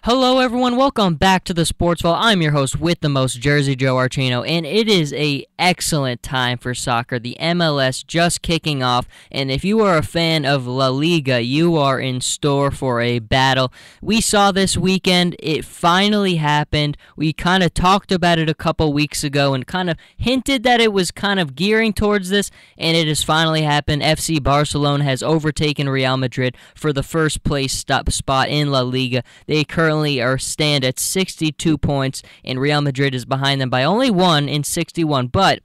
Hello, everyone. Welcome back to the Sportsville. I'm your host with the most, Jersey Joe Archino, and it is a excellent time for soccer. The MLS just kicking off, and if you are a fan of La Liga, you are in store for a battle. We saw this weekend. It finally happened. We kind of talked about it a couple weeks ago and kind of hinted that it was kind of gearing towards this, and it has finally happened. FC Barcelona has overtaken Real Madrid for the first place spot in La Liga. They currently stand at 62 points, and Real Madrid is behind them by only one in 61. But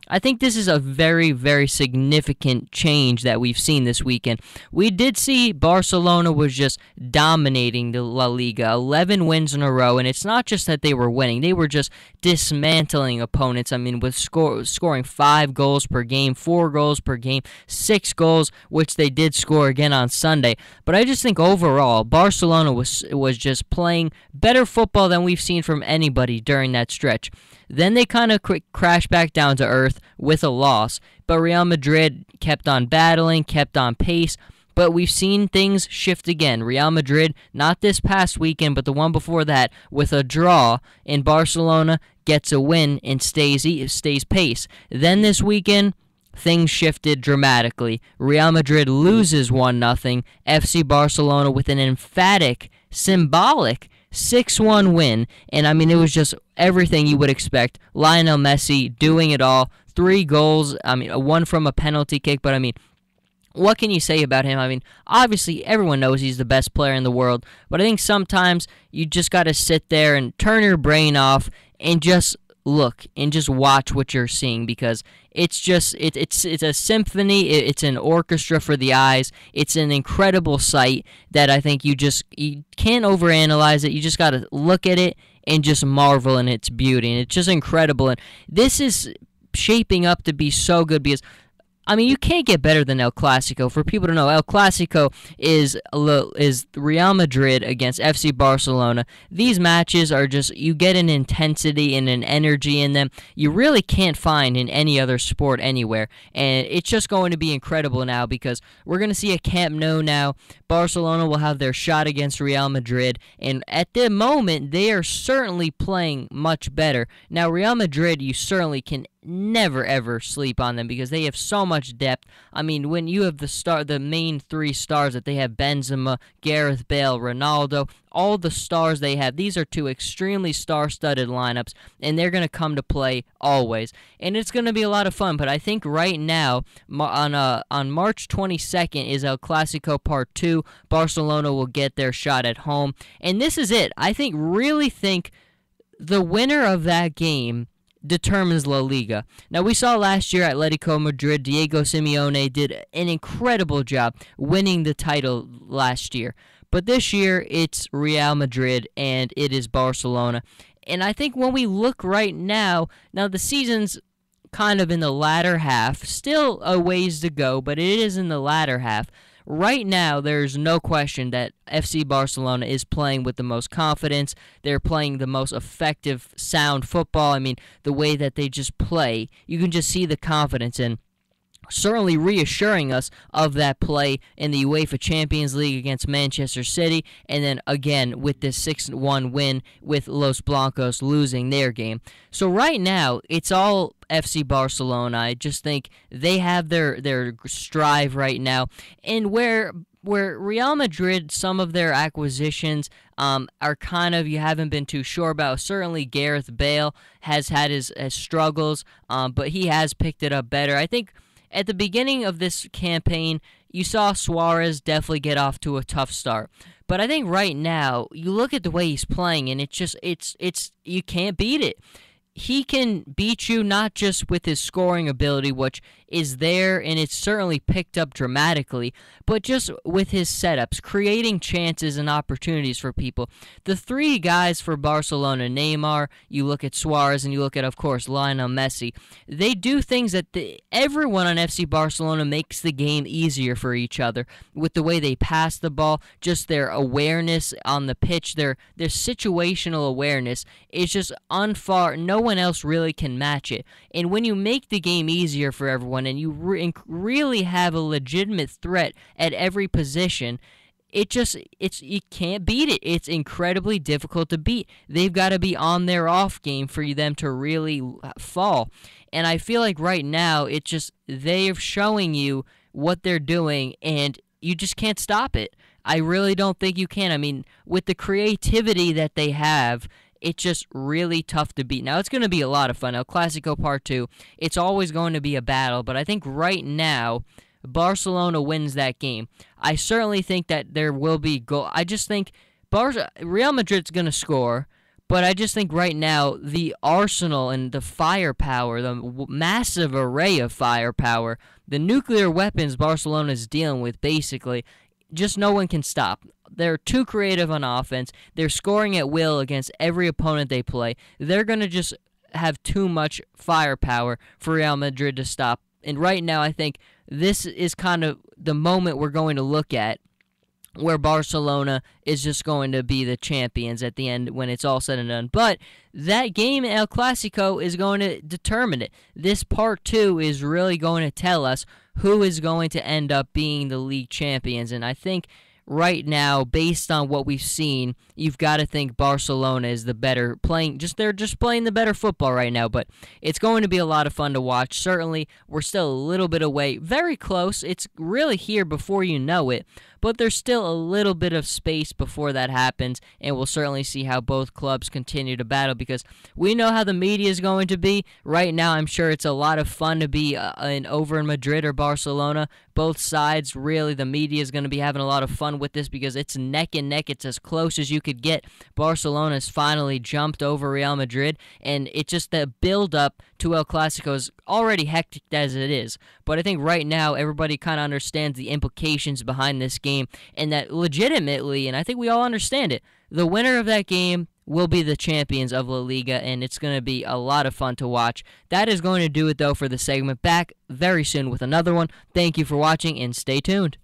I think this is a very, very significant change that we've seen this weekend. We did see Barcelona was just dominating the La Liga, 11 wins in a row, and it's not just that they were winning. They were just dismantling opponents. I mean, with scoring 5 goals per game, 4 goals per game, 6 goals, which they did score again on Sunday. But I just think overall, Barcelona was just playing better football than we've seen from anybody during that stretch. Then they kind of crashed back down to earth with a loss, but Real Madrid kept on battling, kept on pace, but we've seen things shift again. Real Madrid, not this past weekend, but the one before that, with a draw, and Barcelona gets a win and stays pace. Then this weekend, things shifted dramatically. Real Madrid loses 1-0. FC Barcelona with an emphatic, symbolic 6-1 win, and I mean, it was just everything you would expect. Lionel Messi doing it all, 3 goals, I mean, one from a penalty kick, but I mean, what can you say about him? I mean, obviously, everyone knows he's the best player in the world, but I think sometimes you just got to sit there and turn your brain off and just look and just watch what you're seeing, because it's just it's a symphony. It's an orchestra for the eyes. It's an incredible sight that I think you can't overanalyze it. You just got to look at it and just marvel in its beauty, and it's just incredible. And this is shaping up to be so good because, I mean, you can't get better than El Clasico. For people to know, El Clasico is Real Madrid against FC Barcelona. These matches are just, you get an intensity and an energy in them you really can't find in any other sport anywhere. And it's just going to be incredible now because we're going to see a Camp Nou now. Barcelona will have their shot against Real Madrid. And at the moment, they are certainly playing much better. Now, Real Madrid, you certainly can never ever sleep on them because they have so much depth. I mean, when you have the main 3 stars that they have, Benzema, Gareth Bale, Ronaldo, all the stars they have, these are 2 extremely star-studded lineups, and they're going to come to play always. And it's going to be a lot of fun, but I think right now, on March 22nd is El Clasico Part 2. Barcelona will get their shot at home, and this is it. I really think the winner of that game determines La Liga. Now, we saw last year Atletico Madrid, Diego Simeone did an incredible job winning the title last year. But this year, it's Real Madrid and it is Barcelona. And I think when we look right now the season's kind of in the latter half, still a ways to go, but it is in the latter half. Right now, there's no question that FC Barcelona is playing with the most confidence. They're playing the most effective, sound football. I mean, the way that they just play, you can just see the confidence in. Certainly reassuring us of that play in the UEFA Champions League against Manchester City, and then again with this 6-1 win with Los Blancos losing their game. So right now, it's all FC Barcelona. I just think they have their strive right now, and where Real Madrid, some of their acquisitions are kind of, you haven't been too sure about. Certainly Gareth Bale has had his struggles, but he has picked it up better. I think at the beginning of this campaign, you saw Suarez definitely get off to a tough start. But I think right now, you look at the way he's playing, and it's you can't beat it. He can beat you not just with his scoring ability, which is there, and it's certainly picked up dramatically, but just with his setups, creating chances and opportunities for people. The 3 guys for Barcelona, Neymar, you look at Suarez, and you look at, of course, Lionel Messi, they do things that everyone on FC Barcelona makes the game easier for each other with the way they pass the ball, just their awareness on the pitch, their situational awareness is just unfar. No one else really can match it. And when you make the game easier for everyone and you really have a legitimate threat at every position, you can't beat it. It's incredibly difficult to beat. They've got to be on their off game for them to really fall. And I feel like right now they're showing you what they're doing, and you just can't stop it. I really don't think you can. I mean, with the creativity that they have, it's just really tough to beat. Now, it's going to be a lot of fun. El Clasico Part 2, it's always going to be a battle, but I think right now Barcelona wins that game. I certainly think that there will be goal. I just think Real Madrid's going to score, but I just think right now the arsenal and the firepower, the massive array of firepower, the nuclear weapons Barcelona is dealing with, basically, just no one can stop. They're too creative on offense. They're scoring at will against every opponent they play. They're going to just have too much firepower for Real Madrid to stop. And right now, I think this is kind of the moment we're going to look at where Barcelona is just going to be the champions at the end when it's all said and done. But that game in El Clasico is going to determine it. This Part 2 is really going to tell us who is going to end up being the league champions. And I think right now, based on what we've seen, you've got to think Barcelona is the better they're just playing the better football right now, but it's going to be a lot of fun to watch. Certainly, we're still a little bit away, very close. It's really here before you know it, but there's still a little bit of space before that happens, and we'll certainly see how both clubs continue to battle, because we know how the media is going to be. Right now, I'm sure it's a lot of fun to be over in Madrid or Barcelona. Both sides, really, the media is going to be having a lot of fun with this because it's neck and neck. It's as close as you could get. Barcelona's finally jumped over Real Madrid, and it's just the build-up to El Clasico is already hectic as it is. But I think right now everybody kind of understands the implications behind this game, and that legitimately, and I think we all understand it, the winner of that game will be the champions of La Liga, and it's going to be a lot of fun to watch. That is going to do it, though, for the segment. Back very soon with another one. Thank you for watching, and stay tuned.